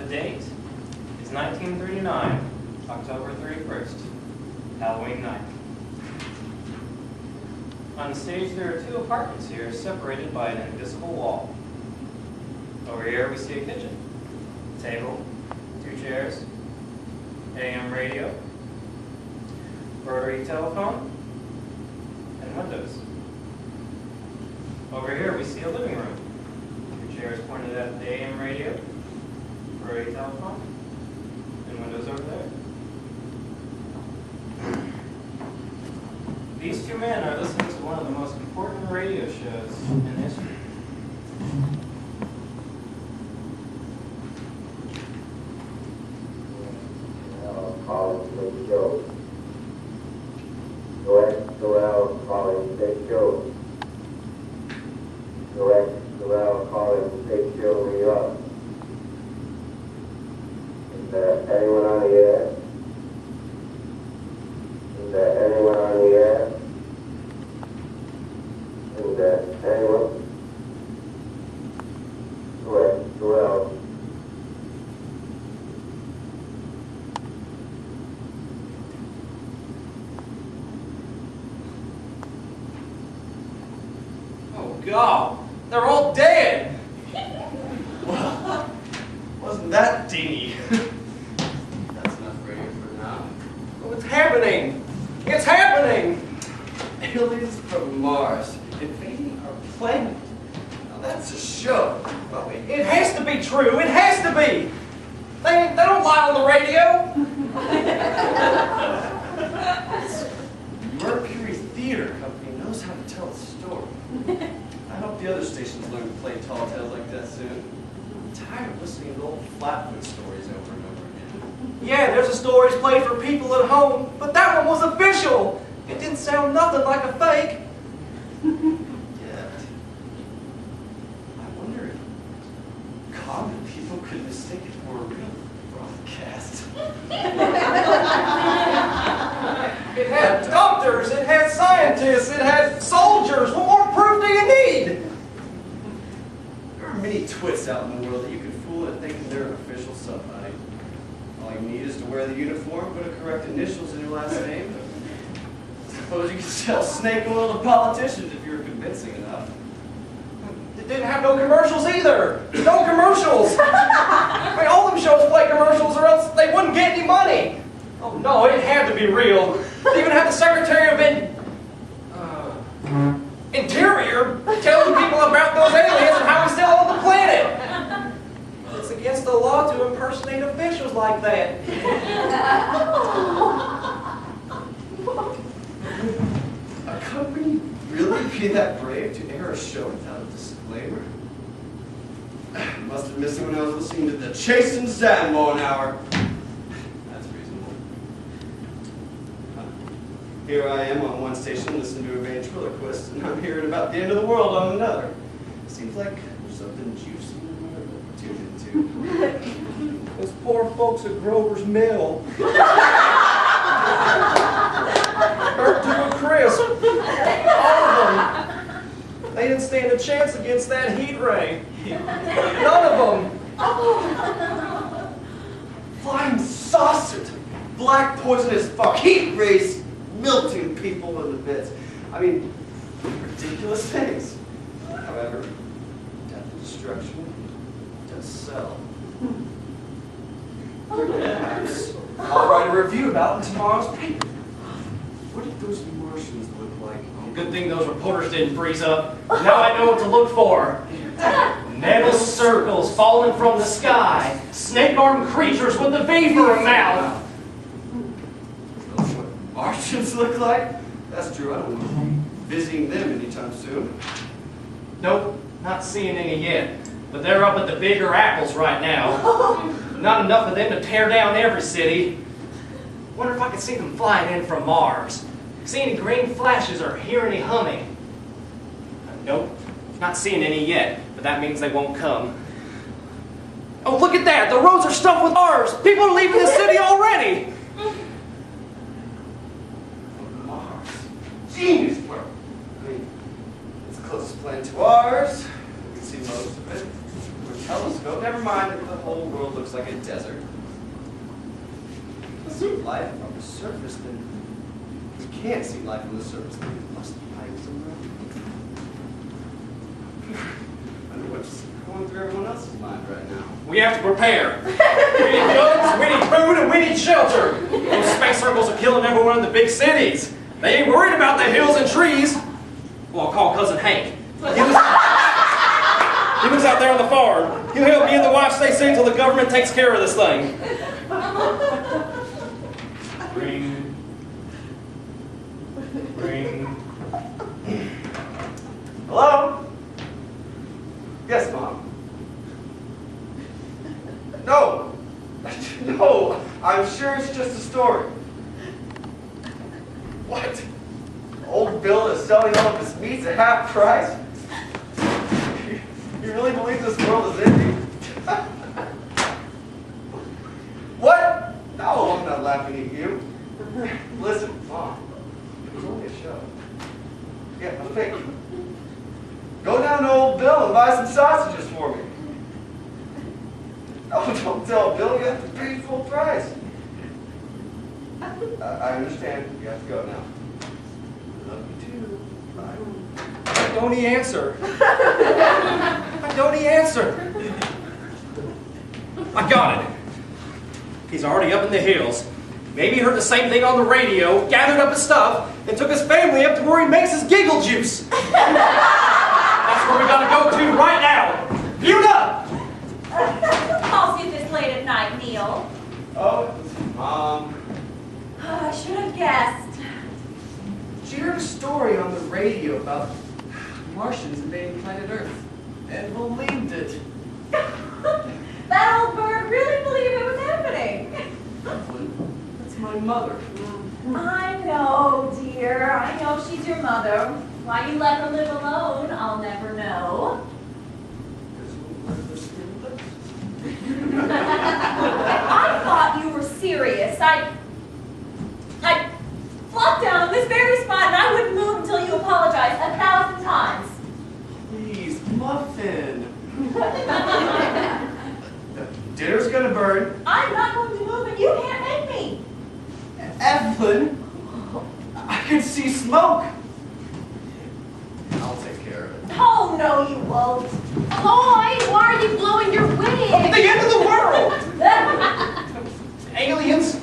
The date is 1939, October 31st, Halloween night. On the stage, there are two apartments here separated by an invisible wall. Over here, we see a kitchen, table, two chairs, AM radio, rotary telephone, and windows. Over here, we see a living room. Two chairs pointed at the AM radio, rotary telephone, and windows over there. These two men are listening to one of the most important radio shows in history. Calling Big Joe. Joel calling Big Joe. Joel calling Big Joe, New York. Is there anyone on the air? Is there anyone on the air? Is there anyone? Joel. Oh, God, they're all dead. Well, wasn't that dingy? That's enough radio for now. Oh, it's happening. It's happening. Aliens from Mars invading our planet. Now that's a show. Well, it has to be true. It has to be. They don't lie on the radio. Mercury Theater Company knows how to tell a story. I hope the other stations learn to play tall tales like that soon. I'm tired of listening to old Flatwood stories over and over again. Yeah, there's a stories played for people at home, but that one was official. It didn't sound nothing like a fake. Yet, I wonder if common people could mistake it for a real broadcast. It had doctors, it had scientists, it had soldiers. What more proof do you need? There are many twits out in the world that you can fool into thinking they're an official somebody. All you need is to wear the uniform, put a correct initials in your last name. Suppose you could sell snake oil to politicians if you were convincing enough. It didn't have no commercials either. No commercials. I mean, all them shows play commercials or else they wouldn't get any money. Oh no, it had to be real. They even had the Secretary of Interior telling people about those aliens and how we still own the planet. It's against the law to impersonate officials like that. A company really be that brave to air a show without a disclaimer? Must have missed it when I was listening to the Chase and Zambo hour. That's reasonable. Here I am on one station listening to a ventriloquist, and I'm hearing about the end of the world on another. Seems like there's something juicy in the middle to tune into. Those poor folks at Grover's Mill. Burnt to a crisp. All of them. They didn't stand a chance against that heat ray. None of them. Flying saucers, black poisonous fuck, heat rays, melting people in the bits. I mean, ridiculous things. However, death and destruction does sell. Perhaps I'll write a review about it in tomorrow's paper. What did those Martians look like? Good thing those reporters didn't freeze up. Now I know what to look for. Nebulous circles falling from the sky. Snake-armed creatures with a vapor mouth. That's what Martians look like? That's true. I don't want to be visiting them anytime soon. Nope, not seeing any yet. But they're up at the bigger apples right now. Not enough of them to tear down every city. Wonder if I could see them flying in from Mars. See any green flashes or hear any humming? Nope, not seeing any yet, but that means they won't come. Oh, look at that! The roads are stuffed with cars! People are leaving the city already! Mars. Genius work. I mean, it's the closest planet to ours. We can see most of it. We're telescopes. smoke. Never mind if the whole world looks like a desert. See life from the surface, then we can't see life from the surface. Then it must be life somewhere. I wonder what's going through everyone else's mind right now. We have to prepare. We need guns, we need food, and we need shelter. Those space circles are killing everyone in the big cities. They ain't worried about the hills and trees. Well, I'll call Cousin Hank. He lives out there on the farm. He'll help me and the wife stay safe until the government takes care of this thing. Ring. Ring. Hello? Yes, Mom. No. No, I'm sure it's just a story. What? Old Bill is selling all of his meats at half price? You really believe this world is ending? What? No, I'm not laughing at you. Listen, Mom, it was only a show. Yeah, a fake. Go down to Old Bill and buy some sausages for me. No, don't tell Bill, you have to pay full price. I understand. You have to go now. Love you too. Bye. Why don't he answer? Why don't he answer? I got it. He's already up in the hills. Maybe he heard the same thing on the radio, gathered up his stuff, and took his family up to where he makes his giggle juice. That's where we gotta go to right now. Buda! Calls you this late at night, Neil. Oh, Mom. I should have guessed. She heard a story on the radio about Martians invading planet Earth and believed it. That old bird really believed it was happening. That's my mother. I know, dear. I know she's your mother. Why you let her live alone, I'll never know. I thought you were serious. I flopped down on this very spot and I wouldn't move until you apologized 1,000 times. Please, Muffin. Dinner's gonna burn. I'm not going to move and you can't make me. Evelyn, I can see smoke. I'll take care of it. Oh, no, you won't. Lloyd, why are you blowing your wig? At the end of the world! Aliens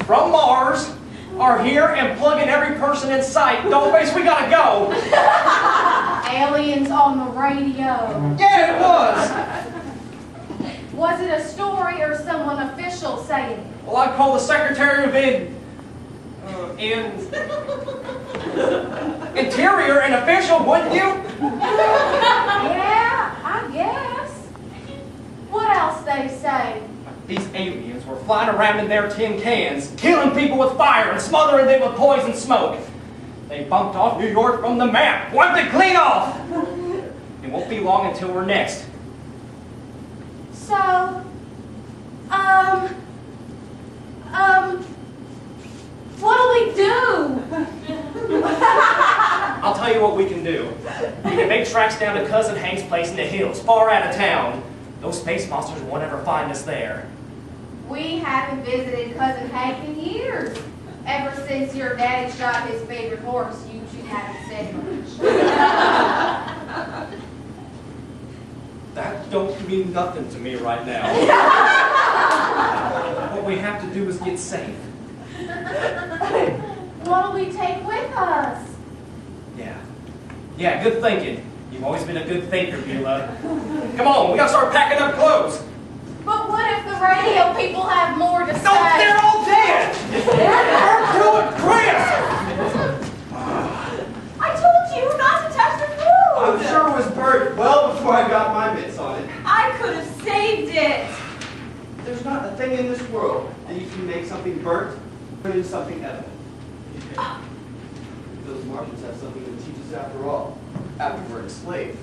from Mars are here and plugging every person in sight. Dollface, we gotta go. Aliens on the radio. Yeah, it was. Was it a story or someone official saying it? Well, I'd call the Secretary of Interior an official, wouldn't you? Yeah, I guess. What else they say? These aliens were flying around in their tin cans, killing people with fire and smothering them with poison smoke. They bumped off New York from the map, wiped it clean off. It won't be long until we're next. So, what'll we do? I'll tell you what we can do. We can make tracks down to Cousin Hank's place in the hills, far out of town. Those space monsters won't ever find us there. We haven't visited Cousin Hank in years. Ever since your daddy shot his favorite horse, you two haven't said much. That don't mean nothing to me right now. What we have to do is get safe. What'll we take with us? Yeah, good thinking. You've always been a good thinker, Beulah. Come on, we gotta start packing up clothes. But what if the radio people have more to say? No, they're all dead! Our crew and Chris! I told you not to touch the food. I'm sure it was burnt well before I got my mitts on it. I could have saved it. There's not a thing in this world that you can make something burnt turn into something edible. Those Martians have something to teach us after all. After we're enslaved.